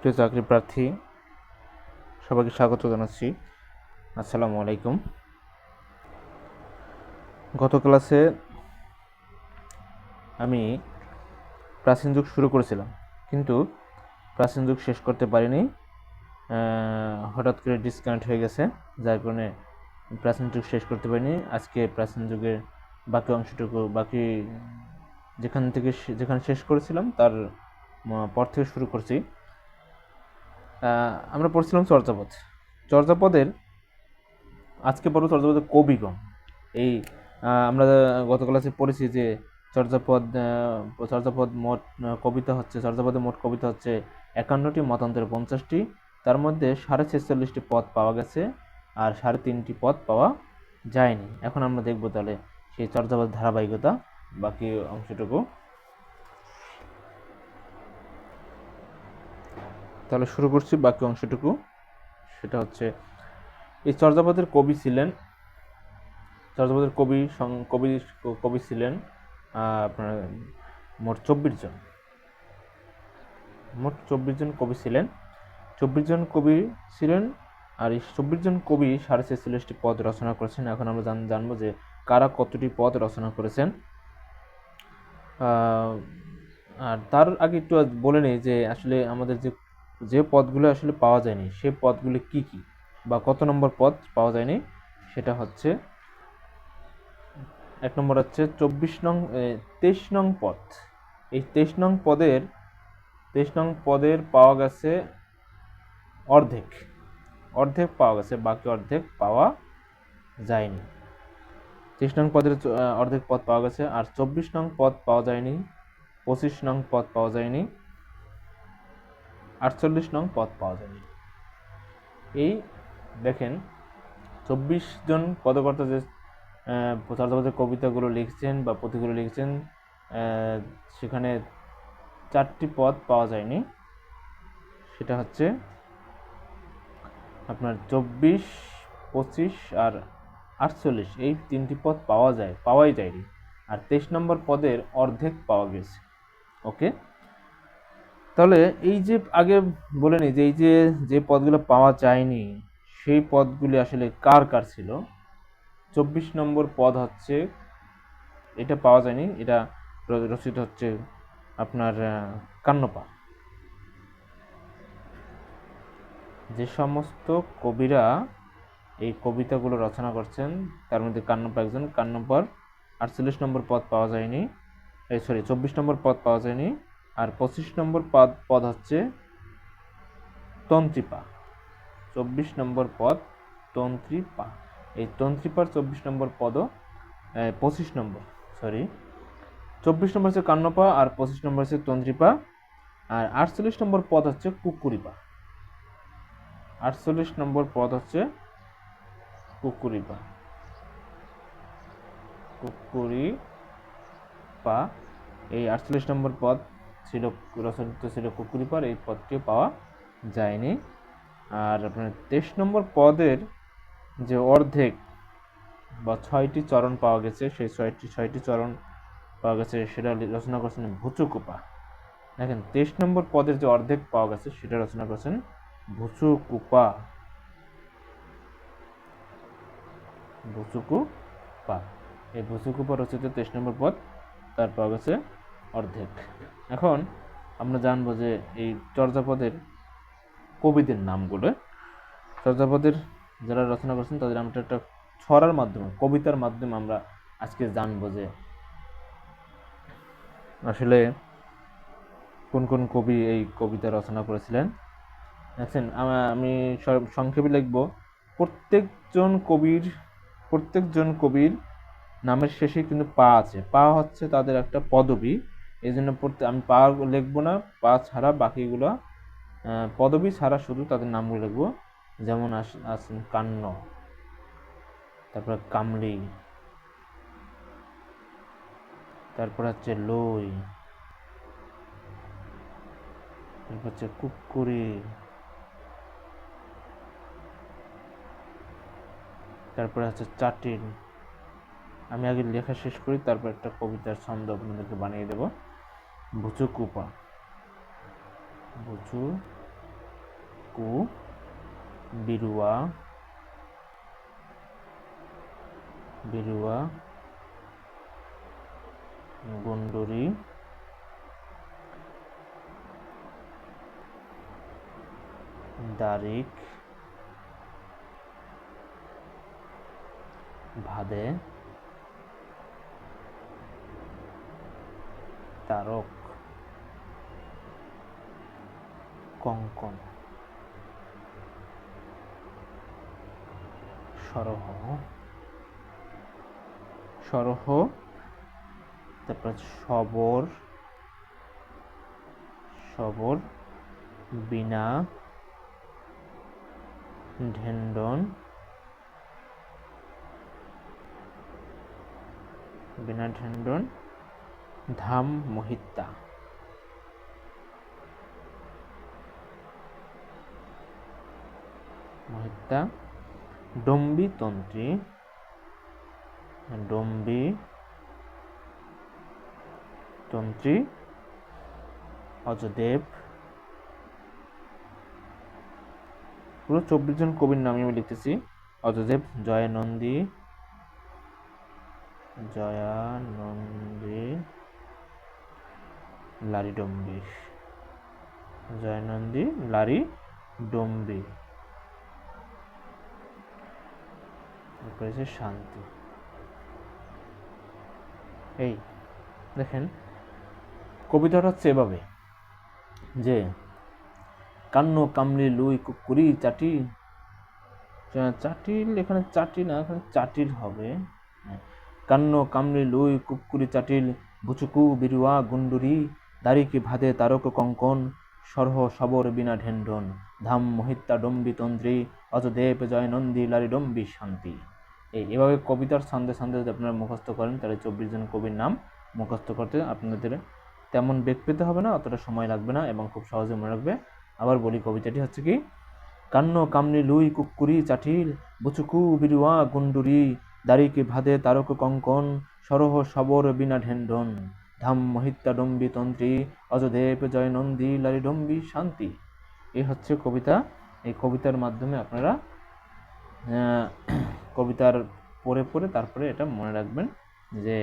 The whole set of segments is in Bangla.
প্রিয় চাকরি প্রার্থী সবাইকে স্বাগত জানাচ্ছি। আসসালামু আলাইকুম। গত ক্লাসে আমি প্রাচীন যুগ শুরু করেছিলাম, কিন্তু প্রাচীন যুগ শেষ করতে পারিনি। হঠাৎ করে ডিসকানেক্ট হয়ে গেছে, যার কারণে প্রাচীন যুগ শেষ করতে পারিনি। আজকে প্রাচীন যুগের বাকি অংশটুকু, যেখানে শেষ করেছিলাম তার পর থেকে শুরু করছি। আমরা পড়ছিলাম চর্যাপদের আজকে পড়ব চর্যাপদের কবিগণ। এই আমরা গত ক্লাসে পড়েছি যে চর্যাপদের মোট কবিতা হচ্ছে 51টি, মতান্তরে 50টি। তার মধ্যে 46.5টি পদ পাওয়া গেছে আর 3.5টি পদ পাওয়া যায়নি। এখন আমরা দেখব তাহলে সেই চর্যাপদের ধারাবাহিকতা, বাকি অংশটুকু। তাহলে শুরু করছি বাকি অংশটুকু। সেটা হচ্ছে, এই চর্যাপদের কবি ছিলেন আপনার মোট 24 জন। কবি ছিলেন। 24 জন কবি ছিলেন, আর এই 24 জন কবি 46.5টি পদ রচনা করেছেন। এখন আমরা জানবো যে কারা কতটি পদ রচনা করেছেন। আর তার আগে একটু বলে নেই যে আসলে আমাদের যে পদগুলো আসলে পাওয়া যায়নি, সে পদগুলি কি কি বা কত নম্বর পদ পাওয়া যায়নি। সেটা হচ্ছে, 1 নম্বর হচ্ছে 23 নং পদ। এই 23 নং পদের পাওয়া গেছে অর্ধেক পাওয়া গেছে, বাকি অর্ধেক পাওয়া যায়নি। 23 নং পদের অর্ধেক পদ পাওয়া গেছে, আর 24 নং পদ পাওয়া যায়নি, 25 নং পদ পাওয়া যায়নি, 48 নং পদ পাওয়া যায়নি। এই দেখেন, 24 জন পদকর্তা যে চর্যাপদের কবিতাগুলো লিখছেন বা পুঁথিগুলো লিখছেন, সেখানে 4টি পদ পাওয়া যায়নি। সেটা হচ্ছে আপনার 24, 25 আর 48, এই 3টি পদ পাওয়াই যায়নি। আর 23 নম্বর পদের অর্ধেক পাওয়া গেছে। ওকে, তাহলে এই যে আগে বলে নিই যে এই যে পদগুলো পাওয়া যায়নি, সেই পদগুলি আসলে কার ছিল। 24 নম্বর পদ হচ্ছে, এটা পাওয়া যায়নি, এটা রচিত হচ্ছে আপনার কান্নপা। যে সমস্ত কবিরা এই কবিতাগুলো রচনা করছেন তার মধ্যে কান্নপা একজন। কান্নপার 48 নম্বর পদ পাওয়া যায়নি, 24 নম্বর পদ পাওয়া যায়নি। আর 25 নম্বর পদ হচ্ছে তন্ত্রীপা। 24 নম্বর পদ তন্ত্রীপা। এই তন্ত্রীপার 24 নম্বর পদও 25 নম্বর 24 নম্বর হচ্ছে কান্নপা, আর 25 নম্বর হচ্ছে তন্ত্রীপা। আর 48 নম্বর পদ হচ্ছে কুকুরিপা। 48 নম্বর পদ হচ্ছে কুকুরিপা। এই 48 নম্বর পদ রচনিত ছিল কুকুরিপার, এই পদটিও পাওয়া যায়নি। আর আপনার 23 নম্বর পদের যে অর্ধেক বা 6টি চরণ পাওয়া গেছে, সেই 6টি চরণ পাওয়া গেছে, সেটা রচনা করেছেন ভুচুকুপা। দেখেন, 23 নম্বর পদের যে অর্ধেক পাওয়া গেছে সেটা রচনা করেছেন ভুচুকুপা। এই ভুচুকুপা রচিত 23 নম্বর পদ, তার পাওয়া গেছে অর্ধেক। এখন আমরা জানবো যে এই চর্যাপদের কবিদের নামগুলো। চর্যাপদের যারা রচনা করেছেন তাদের আমরা একটা ছড়ার মাধ্যমে, কবিতার মাধ্যমে আমরা আজকে জানবো যে আসলে কোন কোন কবি এই কবিতা রচনা করেছিলেন। দেখছেন, আমি সংক্ষেপে লিখব। প্রত্যেকজন কবির নামের শেষে কিন্তু পা আছে। পা হচ্ছে তাদের একটা পদবী, এই জন্য আমি পা লিখবো না। পা ছাড়া বাকিগুলো পদবী ছাড়া শুধু তাদের নামগুলো লিখবো। যেমন আছেন কান্ন, তারপরে কামলি, তারপর হচ্ছে লই, তারপর হচ্ছে কুক্কুরি, তারপরে হচ্ছে চাটিন। আমি আগে লেখা শেষ করি, তারপর একটা কবিতার ছন্দ আপনাদেরকে বানিয়ে দেব। ভুচুকুপা। বুচুকু বিরুয়া গুন্ডুরি দারিক ভাদে তারক কঙ্কন সরহ তারপর সবর বিনা ঢেন্ডন ধাম মহিত্তা ডম্বি তন্ত্রী অজদেব। পুরো 24 জন কবির নাম আমি লিখতেছি। অজদেব, জয়ানন্দী লারিডম্বি শান্তি। এই দেখেন কবিতাটা হচ্ছে এভাবে যে কান্ন কামলি লুই কুকুরি চাটিল, এখানে চাটি না, এখানে চাটিল হবে। কান্ন কামলি লুই কুকুরি চাটিল বুচুকু বিরুয়া গুন্ডুরি দারিকি ভাদে তারক কঙ্কন সরহ সবর বিনা ঢেন্ডন ধাম মহিত্তা ডম্বি তন্ত্রী অজদেব জয়নন্দী লারিডম্বি শান্তি। এভাবে কবিতার ছন্দে যদি আপনারা মুখস্থ করেন তাহলে 24 জন কবির নাম মুখস্থ করতে আপনাদের তেমন বেগ পেতে হবে না, অতটা সময় লাগবে না এবং খুব সহজে মনে রাখবে। আবার বলি, কবিতাটি হচ্ছে কি, কান্ন কামলি লুই কুকুরি চাটিল বুচুকু বিরুয়া গুন্ডুরি দারিকি ভাদে তারক কঙ্কন সরহ সবর বিনা ঢেন্ডন ধাম মহিত্তা ডম্বি তন্ত্রী অজদেব জয়নন্দী লারিডম্বি শান্তি। এই হচ্ছে কবিতা। এই কবিতার মাধ্যমে আপনারা কবিতার পড়ে তারপরে এটা মনে রাখবেন যে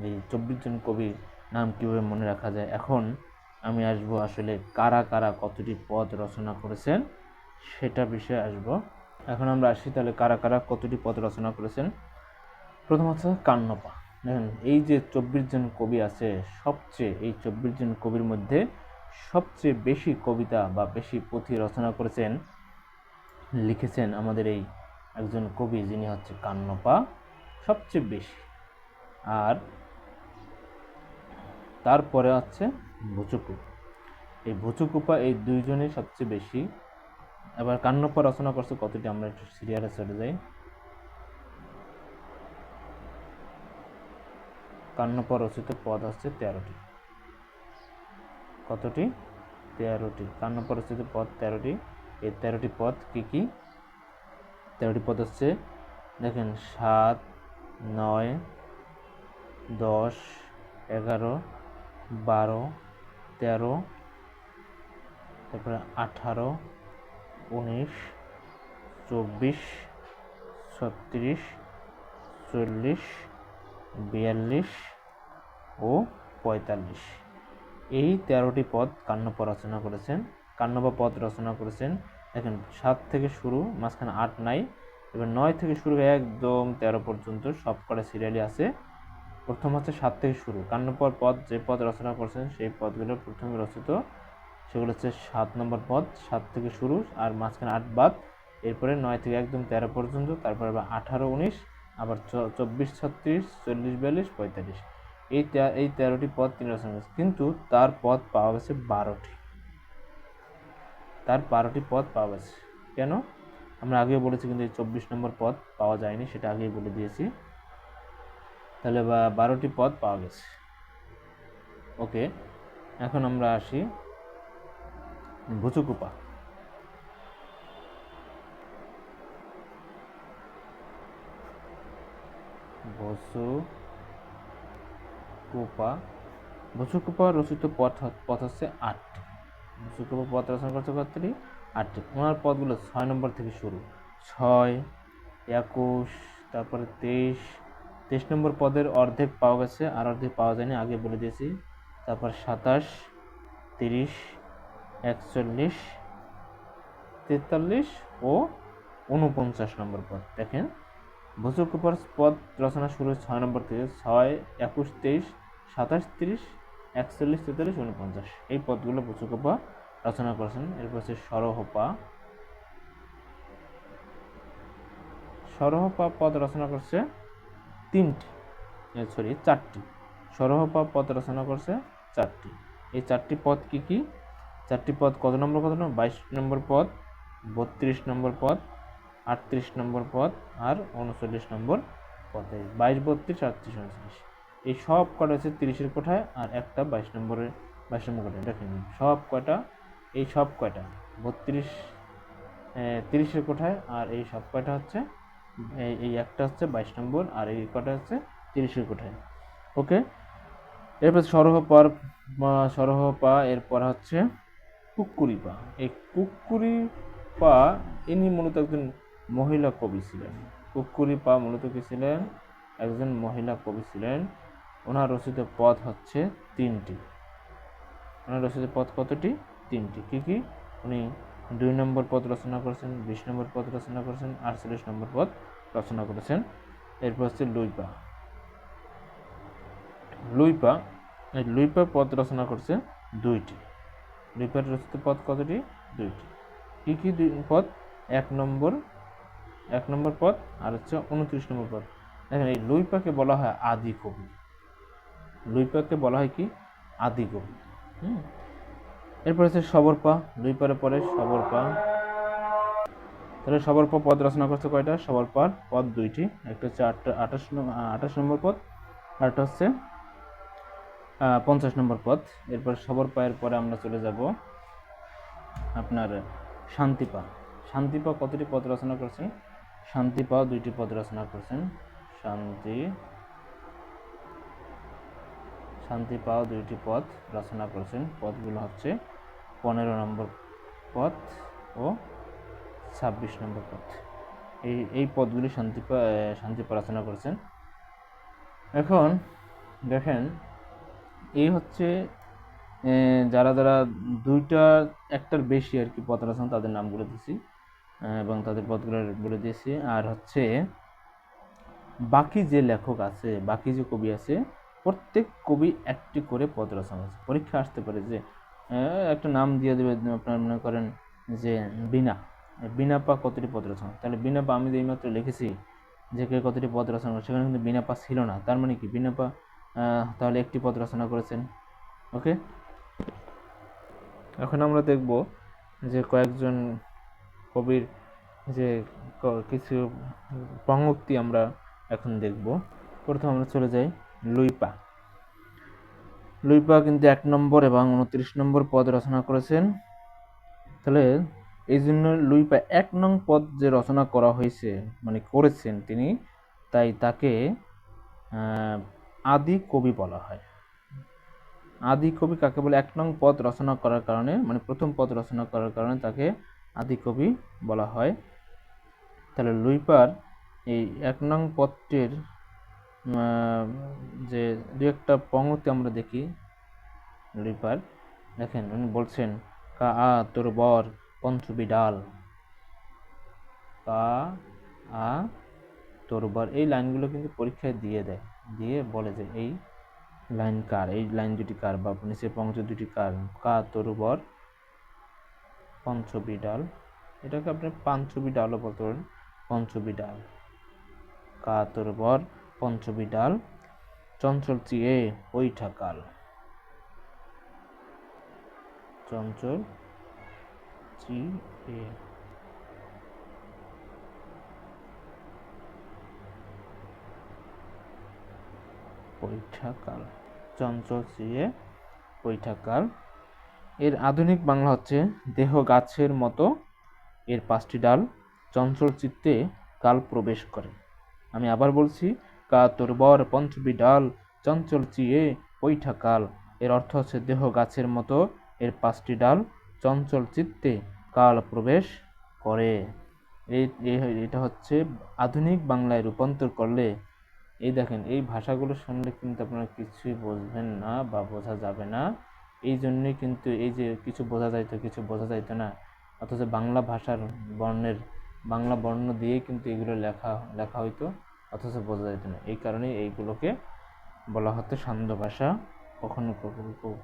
এই 24 জন কবির নাম কিভাবে মনে রাখা যায়। এখন আমি আসবো আসলে কারা কতটি পদ রচনা করেছেন সেটা বিষয়ে আসবো। এখন আমরা আসি তাহলে কারা কতটি পদ রচনা করেছেন। প্রথম হচ্ছে কান্নপা। দেখেন এই যে 24 জন কবি আছে, এই 24 জন কবির মধ্যে সবচেয়ে বেশি কবিতা বা বেশি পুঁথি রচনা করেছেন, লিখেছেন আমাদের এই একজন কবি, যিনি হচ্ছে কান্নপা, সবচেয়ে বেশি। আর তারপরে হচ্ছে ভুচুকু। এই ভুচুকুপা, এই দুইজনই সবচেয়ে বেশি। এবার কান্নপা রচনা করছে কতটি, আমরা একটু সিরিয়ালে চলে যাই। কান্নপা রচিত পদ হচ্ছে 13টি। কতটি? 13টি। কান্নপা রচিত পদ 13টি। এই 13টি পদ কি কি? 13টি পদ হচ্ছে, দেখেন, 7, 9, 10, 11, 12, 13, তারপরে 18, 19, 24, 36, 40, 42 ও 45। এই 13টি পদ কান্নপা রচনা করেছেন। কান্নপা পদ রচনা করেছেন, দেখেন 7 থেকে শুরু, মাঝখানে 8 নাই, এবার 9 থেকে শুরু একদম 13 পর্যন্ত সব কটা সিরিয়ালি আছে। প্রথম হচ্ছে 7 থেকে শুরু। কান্নপার পদ যে পদ রচনা করছেন সেই পদগুলো প্রথমে রচিত, সেগুলো হচ্ছে 7 নম্বর পদ, 7 থেকে শুরু আর মাঝখানে 8 বাদ, এরপরে 9 থেকে একদম 13 পর্যন্ত, তারপর আবার 18, 19, আবার 24, 36, 40, 42, 45। এই 13টি পদ তিনি রচনা করেছেন, কিন্তু তার পদ পাওয়া গেছে 12টি। তার 12টি পদ পাওয়া গেছে। কেন? আমরা আগেও বলেছি, কিন্তু এই 24 নম্বর পদ পাওয়া যায়নি, সেটা আগেই বলে দিয়েছি। তাহলে 12টি পদ পাওয়া গেছে। ওকে, এখন আমরা আসি ভুচুকুপা। ভুচুকুপা রচিত পথ হচ্ছে 8টি। ভুচুকুপা পথ রচনা করছে কতটি? 8টি। ওনার পদগুলো 6 নম্বর থেকে শুরু, 6, 21, তারপরে 23 নম্বর পদের অর্ধেক পাওয়া গেছে, আর অর্ধেক পাওয়া যায়নি, আগে বলে দিয়েছি। তারপর 27, 30, 41, 43 ও 49 নম্বর পদ। দেখেন ভূচক উপার পদ রচনা শুরু 6 নম্বর থেকে, 6, 21, 23, 27, 30, 41, 43, 49 এই পদগুলো ভূচক উপা রচনা করেছেন। এরপর হচ্ছে সরহপা পদ রচনা করছে 4টি। সরহপা পদ রচনা করছে 4টি। এই 4টি পদ কি কি? 4টি পদ কত নম্বর 22 নম্বর পদ, 32 নম্বর পদ, 38 নম্বর পদ আর 39 নম্বর পদ। 22, 32, 38, 39 এই সব কটা হচ্ছে 30-এর কোঠায়, আর একটা 22 নম্বর কোঠায়। দেখেন সব কয়টা, এই সব কয়টা 32, 30-এর কোঠায়, আর এই সব কয়টা হচ্ছে এই একটা হচ্ছে 22 নম্বর, আর এই কটা হচ্ছে 30-এর কোঠায়। ওকে, এরপর সরহপা, এরপর হচ্ছে কুক্কুরিপা। এই কুক্কুরিপা ইনি মূলত একজন মহিলা কবি ছিলেন। কুক্কুরিপা মূলত কি ছিলেন? একজন মহিলা কবি ছিলেন। ওনার রচিত পদ হচ্ছে 3টি। ওনার রচিত পদ কতটি? 3টি। কি কি? উনি 2 নম্বর পদ রচনা করেছেন, 20 নম্বর পদ রচনা করেছেন, 48 নম্বর পদ রচনা করেছেন। এরপর হচ্ছে লুইপা পদ রচনা করছে 2টি। লুইপার রচিত পদ কতটি? 2টি। কি কি পদ? 1 নম্বর পদ আর হচ্ছে 29 নম্বর পদ। দেখেন এই লুইপাকে বলা হয় আদি কবি। লুইপাকে বলা হয় কি? আদি কবি। এরপর হচ্ছে সবরপা। লুইপারের পরে সবরপা। তাহলে সবরপা পদ রচনা করছে কয়টা? সবরপার পদ 2টি। একটা হচ্ছে 28 নম্বর পদ, আর একটা হচ্ছে 50 নম্বর পদ। এরপর সবরপায়ের পরে আমরা চলে যাব আপনার শান্তিপা। শান্তিপা কতটি পদ রচনা করছেন? শান্তিপা 2টি পদ রচনা করছেন। শান্তিপা 2টি পদ রচনা করেছেন। পদগুলো হচ্ছে 15 নম্বর পদ ও 26 নম্বর পদ। এই পদগুলি শান্তিপা রচনা করেছেন। এখন দেখেন এই হচ্ছে যারা যারা একটার বেশি আর কি পদ রচনা, তাদের নাম বলে দিয়েছি এবং তাদের পদগুলো বলে দিয়েছি। আর হচ্ছে বাকি যে লেখক আছে, বাকি যে কবি আছে, প্রত্যেক কবি একটি করে পদ রচনা আছে। পরীক্ষা আসতে পারে যে একটা নাম দিয়ে দেবে, আপনার মনে করেন যে বিনাপা কতটি পদ রচনা। তাহলে বিনাপা আমি যে এইমাত্র লিখেছি যে কে কতটি পদ রচনা করে, সেখানে কিন্তু বিনাপা ছিল না। তার মানে কি বিনাপা তাহলে একটি পদ রচনা করেছেন। ওকে, এখন আমরা দেখব যে কয়েকজন কবির যে কিছু পঙ্ক্তি আমরা এখন দেখব। প্রথম আমরা চলে যাই লুইপা। লুইপা কিন্তু 1 নম্বর এবং 29 নম্বর পদ রচনা করেছেন। তাহলে এই জন্য লুইপা 1 নং পদ যে রচনা করা হয়েছে, মানে করেছেন তিনি, তাই তাকে আদি কবি বলা হয়। আদি কবি কাকে বলে? 1 নং পদ রচনা করার কারণে, মানে প্রথম পদ রচনা করার কারণে তাকে আদি কবি বলা হয়। তাহলে লুইপার এই 1 নং পদটির যে দু একটা পঙ্ক্তি আমরা দেখি লুইপার। দেখেন উনি বলছেন কা আ তোর বর পঞ্চবি ডাল, কা আ তোর বর। এই লাইনগুলো কিন্তু পরীক্ষায় দিয়ে বলে যে এই লাইন কার, এই লাইন দুটি কার, বা নিচে পঞ্চ দুটি কার। কা তোর বর পঞ্চবি ডাল, এটাকে আপনি পাঞ্চবি ডালও বলতে পারেন। পঞ্চবি ডাল, কা তোর বর পঞ্চবি ডাল, চঞ্চল চিয়ে বৈঠা কাল। চঞ্চল চিয়ে বৈঠাকাল, চঞ্চল চিয়ে বৈঠাকাল। এর আধুনিক বাংলা হচ্ছে দেহ গাছের মতো এর 5টি ডাল, চঞ্চল চিত্তে কাল প্রবেশ করে। আমি আবার বলছি, কা তোর বর পঞ্চবি ডাল, চঞ্চল চিয়ে বৈঠাকাল। এর অর্থ হচ্ছে দেহ গাছের মতো এর 5টি ডাল, চঞ্চল চিত্তে কাল প্রবেশ করে। এটা হচ্ছে আধুনিক বাংলায় রূপান্তর করলে, এই দেখেন এই ভাষাগুলো শুনলে কিন্তু আপনারা কিছুই বুঝবেন না বা বোঝা যাবে না। এই জন্যই কিন্তু এই যে কিছু বোঝা যাইতো কিছু বোঝা যাইতো না, অথচ বাংলা ভাষার বাংলা বর্ণ দিয়েই কিন্তু এগুলো লেখা হইতো, অথচ বোঝা যাইতো না। এই কারণে এইগুলোকে বলা হতো সান্ধ্য ভাষা। কখন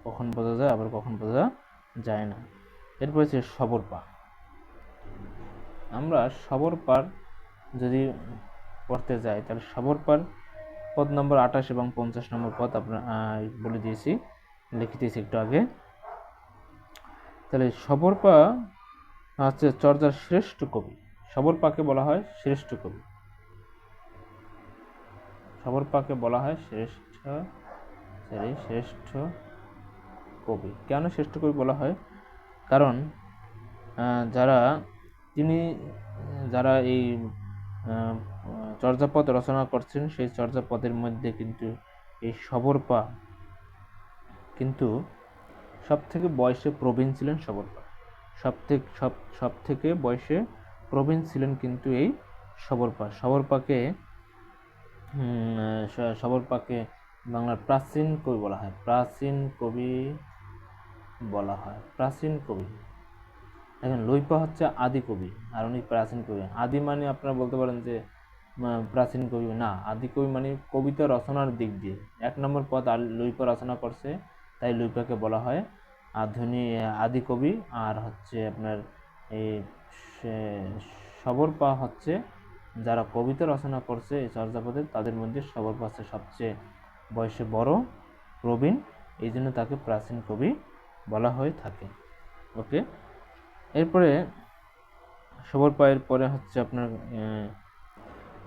কখন বোঝা যায়, আবার কখন বোঝা যায় না। এরপর হচ্ছে সবরপা। আমরা সবরপার যদি পড়তে যাই, তাহলে সবরপার পদ নম্বর 28 এবং 50 নম্বর পদ আপনার বলে দিয়েছি, লিখে দিয়েছি একটু আগে। তাহলে সবরপা হচ্ছে চর্যার শ্রেষ্ঠ কবি। সবরপাকে বলা হয় শ্রেষ্ঠ কবি। সবরপাকে বলা হয় শ্রেষ্ঠ কবি। কেন শ্রেষ্ঠ কবি বলা হয়? কারণ যারা এই চর্যাপদ রচনা করছেন, সেই চর্যাপদের মধ্যে কিন্তু এই সবরপা কিন্তু সব থেকে বয়সে প্রবীণ ছিলেন। সব থেকে বয়সে প্রবীণ ছিলেন কিন্তু এই সবরপা। সবরপাকে বাংলার প্রাচীন কবি বলা হয়। প্রাচীন কবি দেখেন, লইপা হচ্ছে আদি কবি আর উনি প্রাচীন কবি। আদি মানে আপনারা বলতে পারেন যে প্রাচীন কবি না, আদি কবি মানে কবিতা রচনার দিক দিয়ে 1 নম্বর পদ লইপা রচনা করছে, তাই লইপাকে বলা হয় আদি কবি। আর হচ্ছে আপনার এই সবরপা হচ্ছে যারা কবিতা রচনা করছে এই চর্যাপদের, তাদের মধ্যে সবরপা হচ্ছে সবচেয়ে বয়সে বড়, প্রবীণ, এই জন্য তাকে প্রাচীন কবি বলা হয়ে থাকে। ওকে, এরপরে সবরপায়ের পরে হচ্ছে আপনার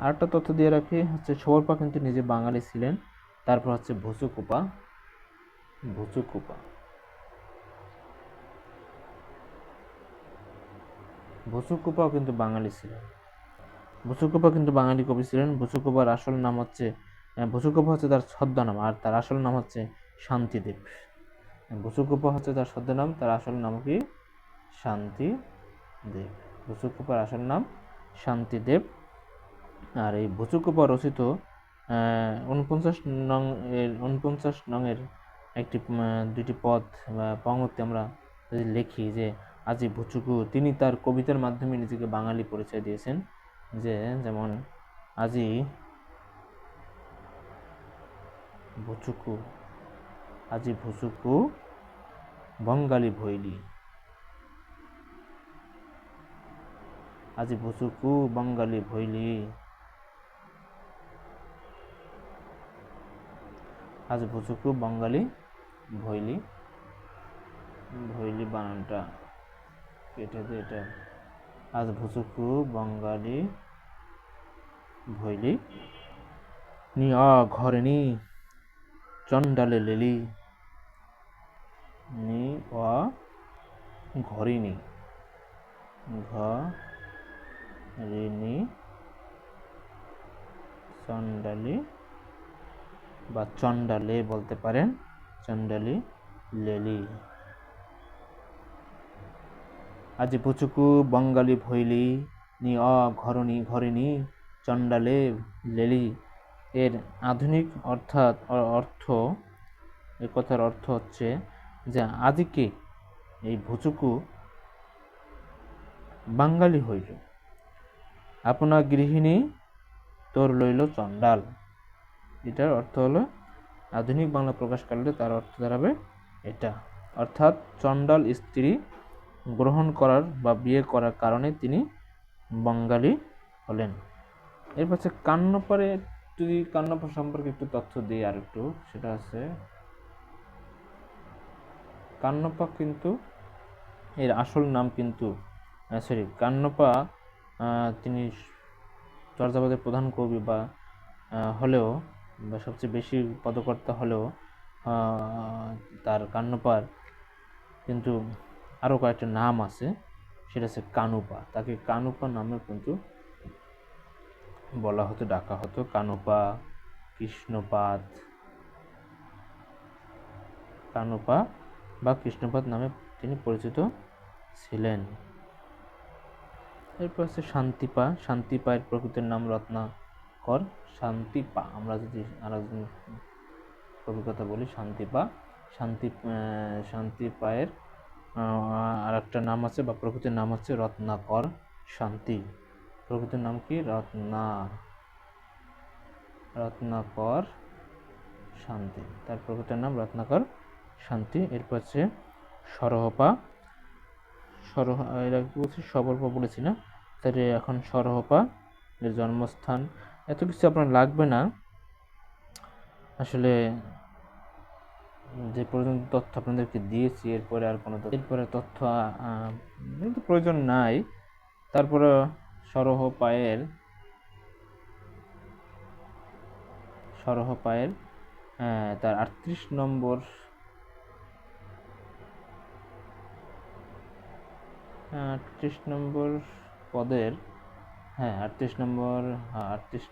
আরেকটা তথ্য দিয়ে রাখি, হচ্ছে সবরপা কিন্তু নিজে বাঙালি ছিলেন। তারপর হচ্ছে ভুসুকুপা ভুসুকুপাও কিন্তু বাঙালি ছিলেন। ভুসুকুপা কিন্তু বাঙালি কবি ছিলেন। ভুসুকুপার আসল নাম হচ্ছে ভুসুকুপা হচ্ছে তার ছদ্মনাম, আর তার আসল নাম হচ্ছে শান্তিদেব। ভুসুকুপা হচ্ছে তার ছদ্মনাম, তার আসল নাম কি? শান্তিদেব। ভুসুকুপার আসল নাম শান্তিদেব। আর এই ভুসুকুপা রচিত 49 নংয়ের একটি 2টি পদ বা পঙ্গতি আমরা যদি লিখি যে আজি ভুচুকু, তিনি তার কবিতার মাধ্যমে নিজেকে বাঙালি পরিচয় দিয়েছেন। যেমন আজি ভুচুকু বঙ্গালী ভৈলি, আজি ভুচুকু বঙ্গালী ভৈলি, আজ ভুচুকু বঙ্গালী ভৈলি, বানানটা কেটে দিয়ে এটা আজ ভুচুকু বঙ্গালী ভৈলি, নি ঘরে নি চন্ডালে লেলি, নি ঘরিনি ঘরিনি চন্ডালি বা চন্ডালে বলতে পারেন, চন্ডালি লেলি। আজি পুচুকু বঙ্গালী ভৈলি, নি ঘরিনি চন্ডালে লেলি। এর আধুনিক এ কথার অর্থ হচ্ছে যে আজকে এই ভুচুকু বাঙালি হইল, আপনা গৃহিণী তোর লইল চন্ডাল। এটার অর্থ হলো, আধুনিক বাংলা প্রকাশ করলে তার অর্থ দাঁড়াবে এটা, অর্থাৎ চন্ডাল স্ত্রী গ্রহণ করার বা বিয়ে করার কারণে তিনি বাঙালি হলেন। এরপর হচ্ছে কান্নপারে, যদি কান্নপা সম্পর্কে একটু তথ্য দিই আর একটু, সেটা আছে কান্নপা কিন্তু এর আসল নাম কিন্তু কান্নপা তিনি চর্যাপদের প্রধান কবি বা হলেও বা সবচেয়ে বেশি পদকর্তা হলেও তার কান্নপার কিন্তু আরও কয়েকটা নাম আছে, সেটা হচ্ছে কানুপা। তাকে কানুপা নামে কিন্তু বলা হতো, ডাকা হতো। কানুপা, কানুপা বা কৃষ্ণপাত নামে তিনি পরিচিত ছিলেন। এরপর হচ্ছে শান্তিপা। শান্তিপা এর প্রকৃতির নাম রত্নাকর। শান্তিপা, আমরা যদি আরেকজন কবির কথা বলি, শান্তিপা। শান্তিপায়ের আর একটা নাম আছে বা প্রকৃতির নাম হচ্ছে রত্নাকর শান্তি। প্রকৃতির নাম কি? রত্নাকর শান্তি, তার প্রকৃতির নাম রত্নাকর শান্তি। এরপর হচ্ছে সরহপা। এরা কি বলছি, সবরপা বলেছি না, তাহলে এখন সরহপা এর জন্মস্থান। এত কিছু আপনার লাগবে না আসলে, যে পর্যন্ত তথ্য আপনাদেরকে দিয়েছি এরপরে আর কোনো এরপরে তথ্য কিন্তু প্রয়োজন নাই। তারপরে সরহপায়ের তার 38 নম্বর পদের 38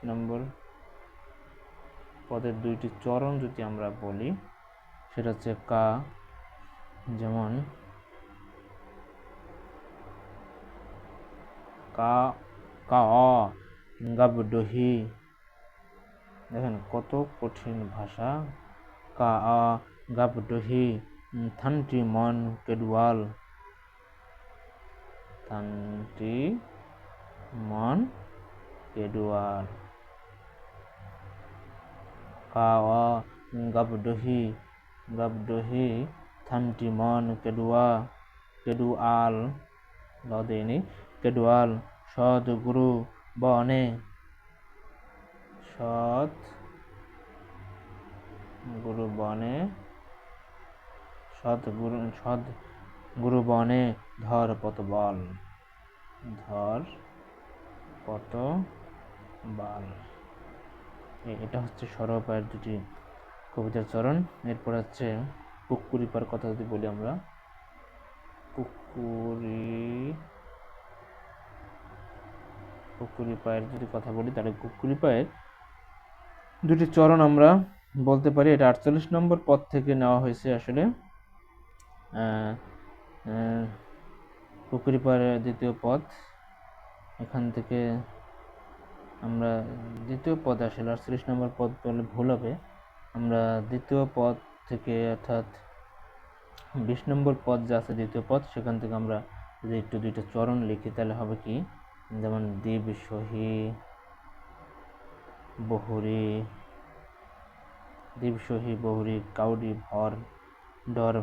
নম্বর পদের দুইটি চরণ যদি আমরা বলি, সেটা হচ্ছে কা, যেমন কা কা অ গাবডহি, দেখেন কত কঠিন ভাষা। কা আ গাবডহি থানটি মন কেডওয়াল, থানটি মন কেডওয়াল। কা আ গাবডহি থানটি মন কেডুয়াল লদেনি কেডওয়াল সদ গুরু বনে, সৎ গুরু বনে ধর পত বল, এটা হচ্ছে সরহপায়ের দুটি কবিতার চরণ। এরপর হচ্ছে কুক্কুরিপার কথা যদি বলি আমরা, কুক্কুরিপায়ের যদি কথা বলি, তাহলে কুক্কুরিপায়ের দুটি চরণ আমরা বলতে পারি। এটা 48 নম্বর পদ থেকে নেওয়া হয়েছে আসলে। কুক্কুরিপায়ের দ্বিতীয় পদ, এখান থেকে আমরা দ্বিতীয় পদ আসলে 48 নম্বর পদ বলে ভুল হবে। আমরা দ্বিতীয় পদ থেকে, অর্থাৎ 20 নম্বর পদ যা আছে দ্বিতীয় পদ, সেখান থেকে আমরা যদি একটু দুইটা চরণ লিখি তাহলে হবে কি, যেমন দ্বীপ সহি বহুরি কাউডি ভর ডর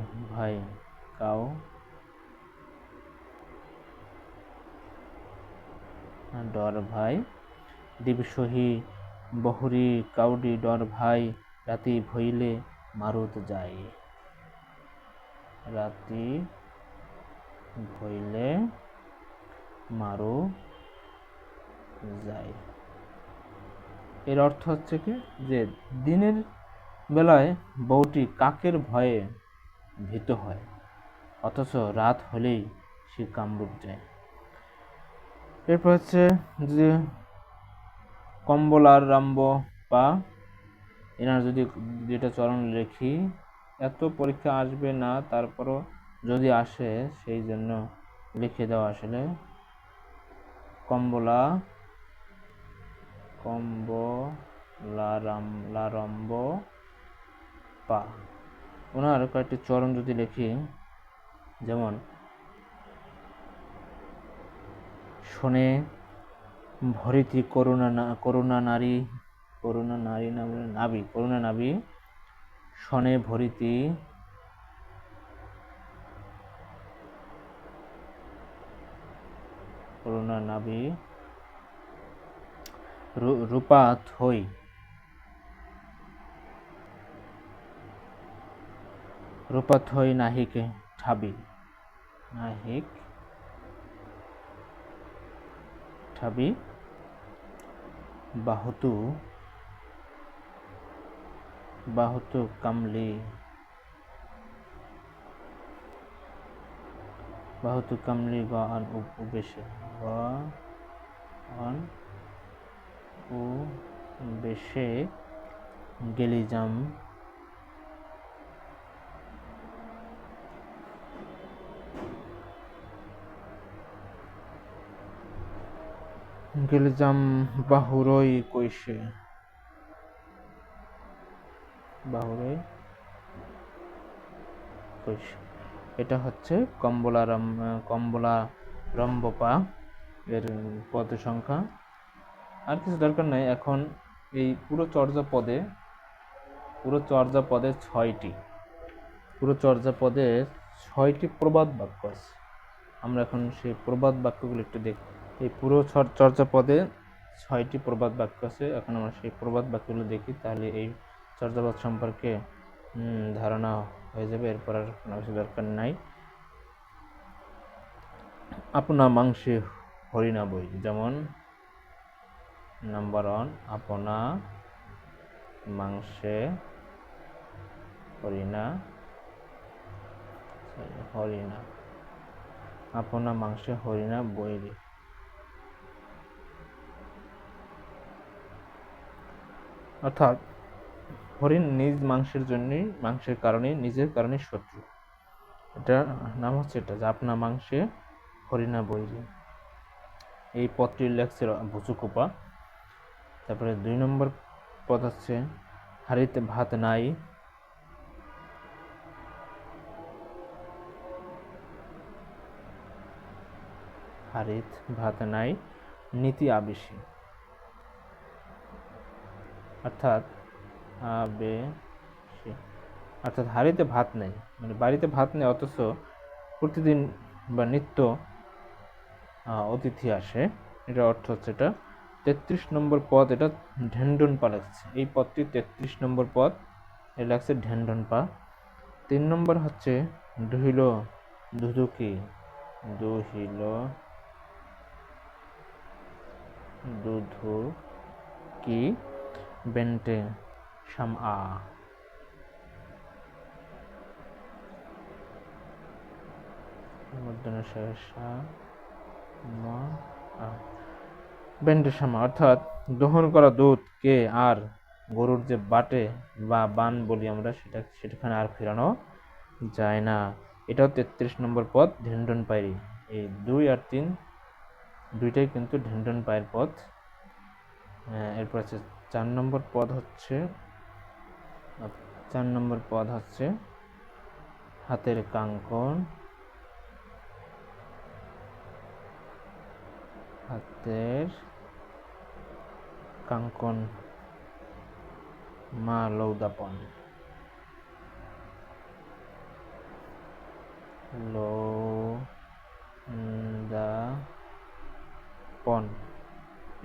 ভাই, দ্বীপ সহি বহুরি কাউডি ডর ভাই, রাতি ভইলে মারুত যায়, এর অর্থ হচ্ছে কি, যে দিনের বেলায় বউটি কাকের ভয়ে ভীত হয়, অথচ রাত হলেই সে কামরূপ যায়। এরপর হচ্ছে যে কম্বলার রাম্ব পা, এনার যদি যেটা চরণ লিখি, এত পরীক্ষা আসবে না, তারপরও যদি আসে সেই জন্য লিখে দেওয়া আসলে। কম্বলারম্ব পা, ওনার কয়েকটি চরণ যদি লিখি, যেমন শোনে ভরিতি করুণা নারী শনে ভরিতি করুণা নাভি, রূপা থই নাহিক ঠাবি, বাহুতু কামলি গ আন উবেশে গেলিজাম, গেলজাম বাহুরই কৈশে, বাহুরই কৈশে, এটা হচ্ছে কম্বলা রম্বপা এর পদ সংখ্যা। আর কিছু দরকার নাই। এখন এই পুরো চর্যাপদে 6টি প্রবাদ বাক্য আছে। আমরা এখন সেই প্রবাদ বাক্যগুলো একটু দেখি। এই পুরো চর্যাপদে 6টি প্রবাদ বাক্য আছে। এখন আমরা সেই প্রবাদ বাক্যগুলো দেখি, তাহলে এই চর্যাপদ সম্পর্কে ধারণা হয়ে যাবে। এরপর আর কোনো কিছু দরকার নাই। আপনা মাংসে হরিণা বই, যেমন নাম্বার 1, আপনা মাংসে হরিণা, আপনা মাংসে হরিণা বৈরি। অর্থাৎ হরিণ নিজ মাংসের কারণে নিজের কারণে শত্রু। এটা নাম হচ্ছে এটা যে আপনা মাংসে হরিণা বৈরি। এই পদটি লেখছে ভুচুকোপা। তারপরে 2 নম্বর পদ হচ্ছে হাড়িতে ভাত নাই, হাড়িত ভাত নাই নীতি আবেশী। অর্থাৎ হাড়িতে ভাত নেই, মানে বাড়িতে ভাত নেই, অথচ প্রতিদিন বা নিত্য অতিথি আসে। এটা অর্থ হচ্ছে এটা। 33 নম্বর পদ, এটা ঢেন্ডনপা লাগছে। এই পদটি 33 নম্বর পদ, এটা লাগছে ঢেন্ডনপা। 3 নম্বর হচ্ছে দুহিল দুধুকি, দুহিল দুধুকি বেন্টে সামআ। বেন্টে সামা অর্থাৎ দহন করা দুধ কে আর গরুর যে বাটে বা বান বলি আমরা, সেটাখানে আর ফেরানো যায় না। এটাও 33 নম্বর পদ, ঢেন্ডন পায়রি। এই 2 আর 3 দুইটাই কিন্তু ঢেন্ডন পায়ের পদ। এরপর আছে 4 নম্বর পদ হচ্ছে হাতের কাঙ্কন, মা লৌদাপন,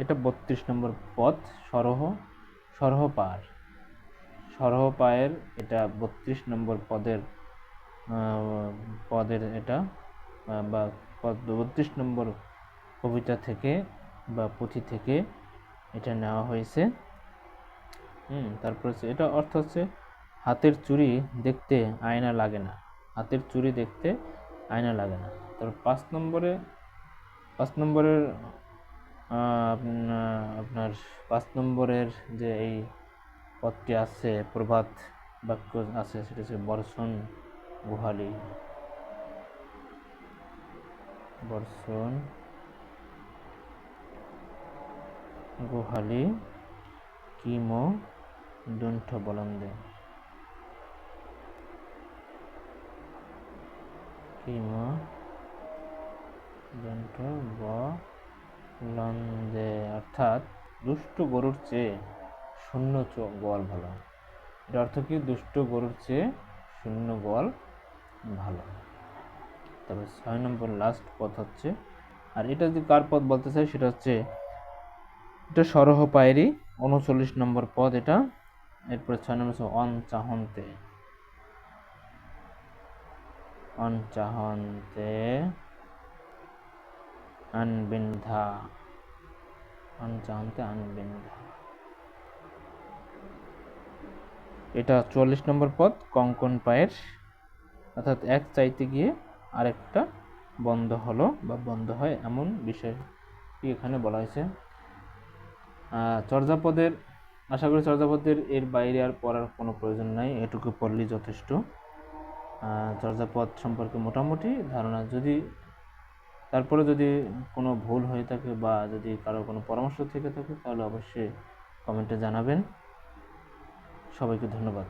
এটা 32 নম্বর পদ, সরহপায়ের এটা 32 নম্বর পদের এটা বা 32 নম্বর কবিতা থেকে বা পুঁথি থেকে এটা নেওয়া হয়েছে। তারপর এটা অর্থ হচ্ছে হাতের চুড়ি দেখতে আয়না লাগে না, হাতের চুড়ি দেখতে আয়না লাগে না। তারপর 5 নম্বরের আপনার 5 নম্বরের যে এই পদটি আছে, প্রবাদ বাক্য আছে, সেটা হচ্ছে বর্ষণ গুহালি কিমো দুণ্ঠ বলন্দে, অর্থাৎ দুষ্ট গরুর চেয়ে শূন্য গোয়াল ভালো। এর অর্থ কি? দুষ্ট গরুর চেয়ে শূন্য গোয়াল ভালো। তবে 6 নম্বর লাস্ট পদ হচ্ছে, আর এটা যদি কার পদ বলতে চাই, সেটা হচ্ছে এটা সরহপায়েরই 39 নম্বর পদ এটা। এরপরে 6 নম্বর হচ্ছে অনচাহন্তে আনবিন্ধা, এটা 44 নম্বর পদ, কঙ্কন পায়ের। অর্থাৎ এক চাইতে গিয়ে আরেকটা বন্ধ হলো বা বন্ধ হয়, এমন বিষয়টি এখানে বলা হয়েছে। চর্যাপদের, আশা করি চর্যাপদের এর বাইরে আর পড়ার কোনো প্রয়োজন নাই, এটুকু পড়লেই যথেষ্ট। চর্যাপদ সম্পর্কে মোটামুটি ধারণা যদি তারপরে যদি কোনো ভুল হয়ে থাকে বা যদি কারো কোনো পরামর্শ থেকে থাকে তাহলে অবশ্যই কমেন্টে জানাবেন। সবাইকে ধন্যবাদ।